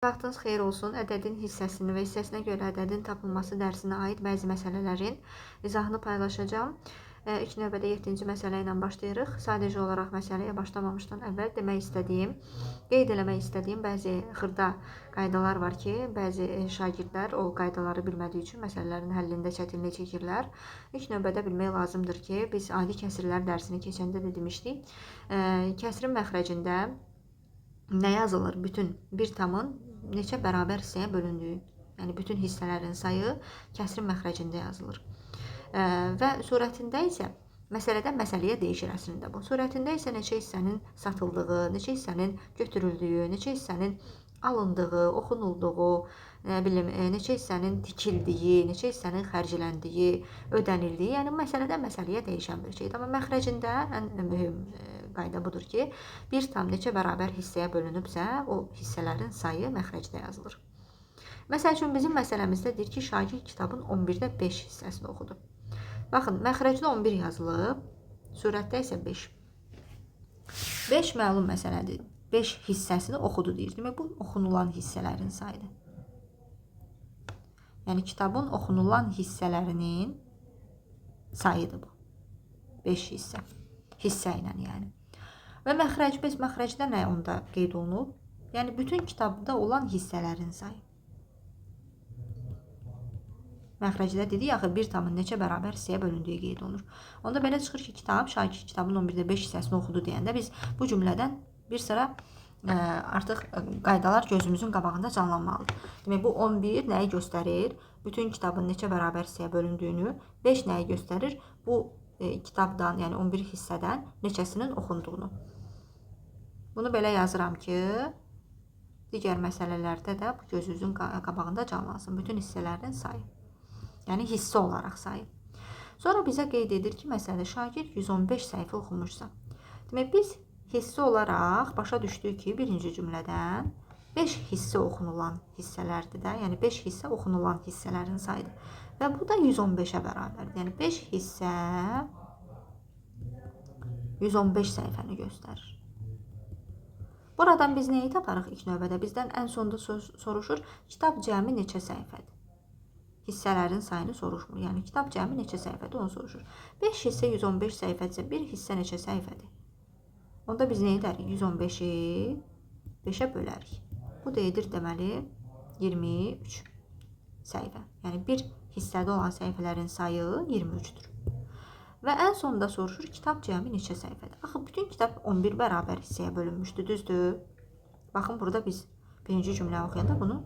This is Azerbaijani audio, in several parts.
Vaxtınız xeyir olsun. Ədədin hissəsini və hissəsinə görə ədədin tapılması dərsinə aid bəzi məsələlərin izahını paylaşacağım. İlk növbədə 7-ci məsələ ilə başlayırıq. Sadəcə olaraq məsələyə başlamamışdan əvvəl qeyd eləmək istədiyim bəzi xırda qaydalar var ki, bəzi şagirdlər o qaydaları bilmədiyi üçün məsələlərin həllində çətinlik çəkirlər. İlk növbədə bilmək lazımdır ki, biz adi kəsirlər dərsini keçəndə də demişdik. Kəsirin məxrəcində nə yazılır? Bütün bir tamın neçə bərabər hissəyə bölündüyü, yəni bütün hissələrin sayı kəsrin məxrəcində yazılır. Və surətində isə məsələdən məsələyə dəyişir əslində bu. Surətində isə neçə hissənin satıldığı, neçə hissənin götürüldüyü, neçə hissənin alındığı, oxunulduğu, neçə hissənin tikildiyi, neçə hissənin xərcləndiyi, ödənildiyi, yəni məsələdən məsələyə dəyişən bir şeydir. Amma məxrəcində ən mühüm qayda budur ki, bir tam neçə bərabər hissəyə bölünübsə, o hissələrin sayı məxrəcdə yazılır. Məsəl üçün, bizim məsələmizdə deyir ki, şagird kitabın 11-də 5 hissəsini oxudu. Baxın, məxrəcdə 11 yazılıb, surətdə isə 5. 5 məlum məsələdir. 5 hissəsini oxudu deyir. Demək, bu oxunulan hissələrin sayıdır. Yəni, kitabın oxunulan hissələrinin sayıdır bu. 5 hissə. Hissə ilə yəni. Və məxrəcdə nə onda qeyd olunub? Yəni, bütün kitabda olan hissələrin sayı. Məxrəcdə dedik, axı bir tamın neçə bərabər hissəyə bölündüyü qeyd olunur. Onda belə çıxır ki, şagird kitabın 11-də 5 hissəsini oxudu deyəndə biz bu cümlədən bir sıra artıq qaydalar gözümüzün qabağında canlanmalıdır. Demək, bu 11 nəyi göstərir? Bütün kitabın neçə bərabər hissəyə bölündüyünü. 5 nəyi göstərir? Bu kitabdan, yəni 11 hissədən neçəsinin oxunduğunu. Bunu belə yazıram ki, digər məsələlərdə də bu gözünüzün qabağında canlansın. Bütün hissələrin sayı. Yəni, hissə olaraq sayı. Sonra bizə qeyd edir ki, məsələdə şagird 115 səhifə oxumuşsa. Demək, biz hissə olaraq başa düşdük ki, birinci cümlədən 5 hissə oxunulan hissələrdir də. Yəni, 5 hissə oxunulan hissələrin sayıdır. Və bu da 115-ə bərabərdir. Yəni, 5 hissə 115 səhifəni göstərir. Buradan biz nəyi taparıq ilk növbədə? Bizdən ən sonda soruşur, kitab cəmi neçə səhifədir? Hissələrin sayını soruşmur. Yəni, kitab cəmi neçə səhifədir, onu soruşur. 5 hissə 115 səhifədirsə, bir hissə neçə səhifədir? Onda biz nə edərik? 115-i 5-ə bölərik. Bu da edir deməli 23 səhifə. Yəni, bir hissədə olan səhifələrin sayı 23-dür. Və ən sonunda soruşur, kitab cəmi neçə səhifədir? Axı, bütün kitab 11 bərabər hissəyə bölünmüşdür, düzdür? Baxın, burada biz birinci cümlə oxuyanda bunu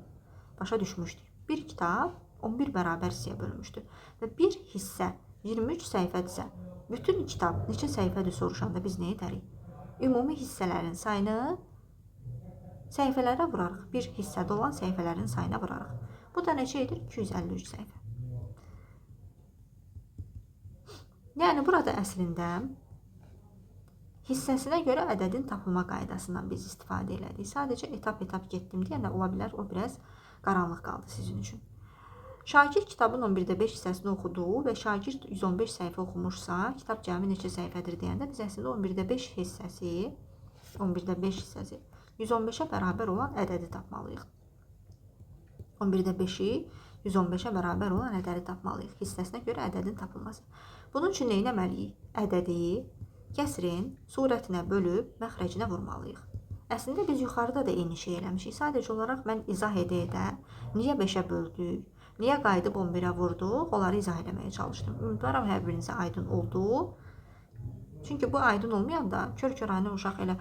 başa düşmüşdük. Bir kitab 11 bərabər hissəyə bölünmüşdür. Və bir hissə 23 səhifədirsə, bütün kitab neçə səhifədir soruşanda biz nə edərik? Ümumi hissələrin sayını səhifələrə vurarıq. Bir hissədə olan səhifələrin sayına vurarıq. Bu da neçə edir? 253 səhifə. Yəni, burada əslində hissəsinə görə ədədin tapılma qaydasından biz istifadə elədik. Sadəcə etap-etap getdim deyəndə ola bilər, o biraz qaranlıq qaldı sizin üçün. Şagird kitabın 11-də 5 hissəsini oxuduğu və şagird 115 səhifə oxumuşsa, kitab cəmi neçə səhifədir deyəndə biz əslində 11-də 5 hissəsi 115-ə bərabər olan ədədi tapmalıyıq. 11-də 5-i 115-ə bərabər olan ədədi tapmalıyıq. Hissəsinə görə ədədin tapılması. Bunun üçün nə etməliyik? Ədədi kəsrin surətinə bölüb məxrəcinə vurmalıyıq. Əslində biz yuxarıda da eyni şey eləmişik. Sadəcə olaraq mən izah edə niyə 5-ə böldük, niyə qayıdıb 11-ə vurduq, onları izah eləməyə çalışdım. Ümidvaram hər birinizə aydın oldu. Çünki bu aydın olmayanda kör-körənə uşaq elə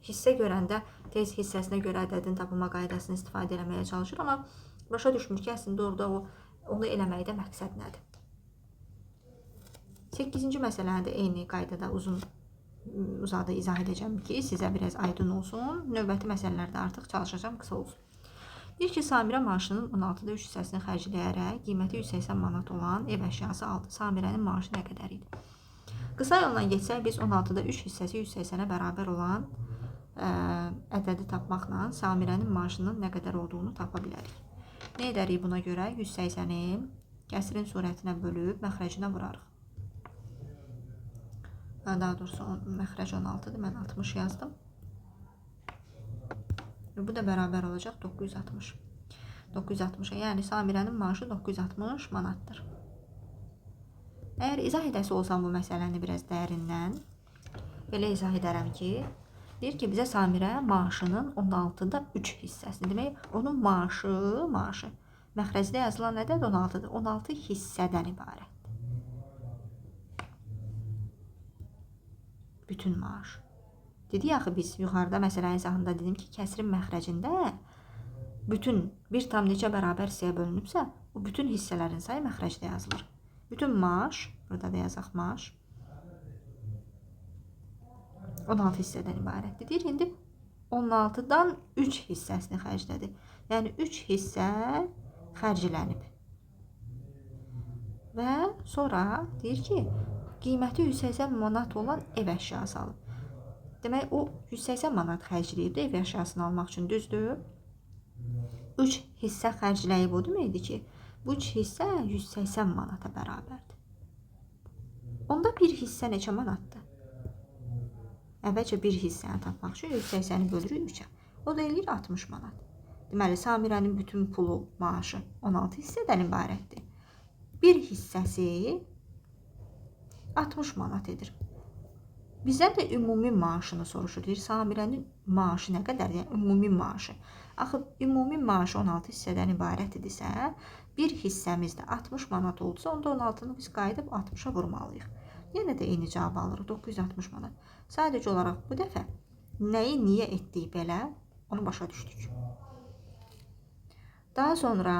hissə görəndə tez hissəsinə görə ədədin tapılma qaydasını istifadə eləməyə çalışır. Amma başa düşmür ki, əslində orada onu eləməkdə məqsəd nədir? 8-ci məsələni də eyni qaydada uzadı izah edəcəm ki, sizə biraz aydın olsun. Növbəti məsələlərdə artıq çalışacağım, qısa olsun. Deyir ki, Samirə maaşının 16-da 3 hissəsini xərcləyərək qiyməti 180 manat olan ev əşyası aldı. Samirənin maaşı nə qədər idi? Qısa yolla geçsək, biz 16-da 3 hissəsi 180-ə bərabər olan ədədi tapmaqla Samirənin maaşının nə qədər olduğunu tapa bilərik. Nə edərik buna görə? 180-i kəsrin surətinə bölüb məxrəcinə vurarıq. Daha doğrusu məxrəc 16-dır, mən 60 yazdım. Bu da bərabər olacaq 960. 960-a, yəni Samirənin maaşı 960 manatdır. Əgər izah edəsi olsam bu məsələni biraz dərindən, belə izah edərəm ki, deyir ki, bizə Samirə maaşının 16-da 3 hissəsini, demək, onun maaşı, məxrəcdə yazılan ədəd 16-dır. 16 hissədən ibarətdir. Bütün maaş. Dedik axı biz yuxarıda məsələnin izahında dedim ki, kəsrin məxrəcində bütün bir tam neçə bərabər hissəyə bölünübsə, o bütün hissələrin sayı məxrəcdə yazılır. Bütün maaş, burada da yazaq maaş, 16 hissədən ibarətdir. Deyir, indi 16-dan 3 hissəsini xərclədi. Yəni 3 hissə xərclənib. Və sonra deyir ki, qiyməti 180 manat olan ev əşyası alıb. Demək, o 180 manat xərcləyib ev əşyasını almaq üçün, düzdür? 3 hissə xərcləyib o deməkdir ki, bu 3 hissə 180 manata bərabərdir. Onda bir hissə neçə manatdır? Əvvəlcə bir hissəni tapmaq üçün 180-i bölürük 3-ə. O da eləyir 60 manat. Deməli, Samirənin bütün pulu, maaşı 16 hissədən ibarətdir. Bir hissəsi 60 manat edir. Bizdən də ümumi maaşını soruşur. Deyir, Samirənin maaşı nə qədərdir? Yəni, ümumi maaşı. Axı, ümumi maaşı 16 hissədən ibarət idisə, bir hissəmizdə 60 manat oldusa, onda 16-nı biz qayıdıb 60-a vurmalıyıq. Yenə də eyni cavab alırıq, 960 manat. Sadəcə olaraq bu dəfə nəyi niyə etdik belə, onu başa düşdük. Daha sonra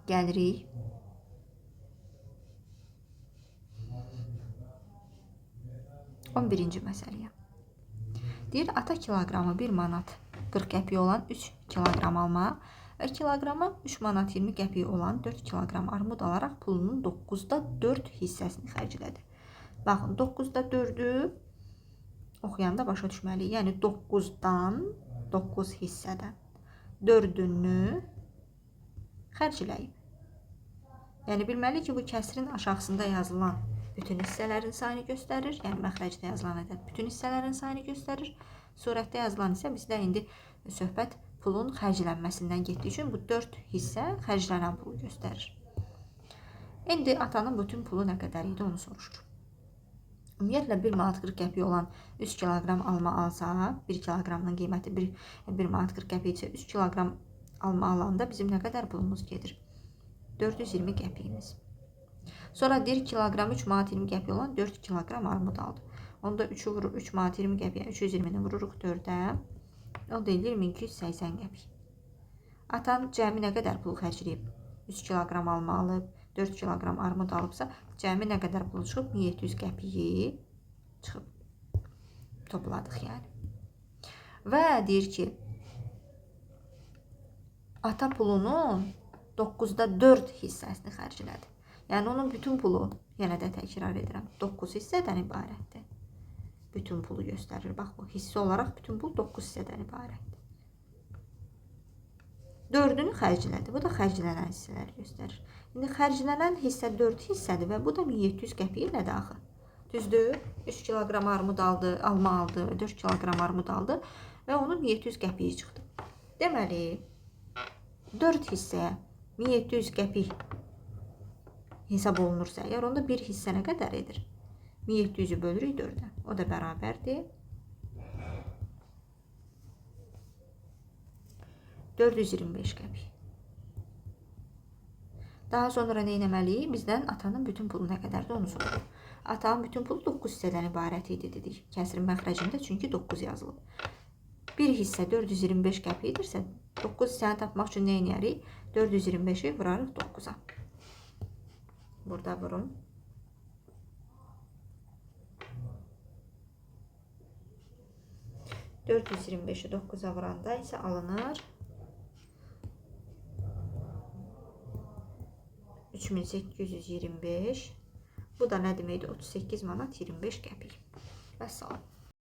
gəlirik 11-ci məsələyə. Deyir, ata kiloqramı 1 manat 40 qəpik olan 3 kiloqram alma və kiloqramı 3 manat 20 qəpik olan 4 kiloqram armud alaraq pulunun 9-da 4 hissəsini xərclədi. Baxın, 9-da 4-ü oxuyanda başa düşməliyik. Yəni 9-dan 9 hissədən 4-ünü xərcləyib. Yəni bilməliyik ki, bu kəsrin aşağısında yazılan bütün hissələrin sayını göstərir. Yəni məxrəcdə yazılan ədəd bütün hissələrin sayını göstərir. Surətdə yazılan isə bizdə indi söhbət pulun xərclənməsindən getdiyi üçün bu 4 hissə xərclənən pulu göstərir. İndi atanın bütün pulu nə qədər idi onu soruşur. Ümumiyyətlə 1 manat 40 qəpik olan 3 kiloqram alma alsa, 1 kiloqramın qiyməti 1 manat 40 qəpik isə 3 kiloqram alma alanda bizim nə qədər pulumuz gedir? 420 qəpiyimiz. Sonra 1 kiloqram 3 manat 20 qəpik olan 4 kiloqram armud aldı. Onda 3'ü vurur, 3 manat 20 qəpiyə 320'ni vururuq 4'ə. O da 2280 qəpik. Atan cəmi nə qədər pul xərcləyib? 3 kiloqram alma alıb, 4 kiloqram armud alıbsa, cəmi nə qədər pul çıxıb? 1700 qəpiyi çıxıb. Topladıq yəni. Və deyir ki, ata pulunun 9'da 4 hissəsini xərclədi. Yəni onun bütün pulu, yenə də təkrar edirəm, 9 hissədən ibarətdir. Bütün pulu göstərir. Bax, bu hissə olaraq bütün pul 9 hissədən ibarətdir. 4'ünü xərclədi. Bu da xərclənən hissələri göstərir. İndi xərclənən hissə 4 hissədir və bu da 1700 qəpiyi nədir axı? Düzdür? 3 kiloqram armud aldı, alma aldı, 4 kiloqram armud aldı və onun 1700 qəpiyi çıxdı. Deməli, 4 hissəyə 1700 qəpik hesab olunursa, əgər onda bir hissə nə qədər edir? 1700'ü bölürük 4'ə. O da bərabərdir 425 qəpik. Daha sonra nə etməliyik? Bizdən atanın bütün pulu nə qədərdir onu sorulur. Atanın bütün pulu 9 hissədən ibarət idi dedik. Kəsrin məxrəcində çünki 9 yazılıb. Bir hissə 425 qəpikdirsə, 9 hissəni tapmaq üçün nə edərik? 425'i vurarıq 9'a. Burada vurun. ...425'i 9'a vuranda ise alınır 3825. Bu da nə deməkdir? 38 manat 25 qəpik. Vəssalam.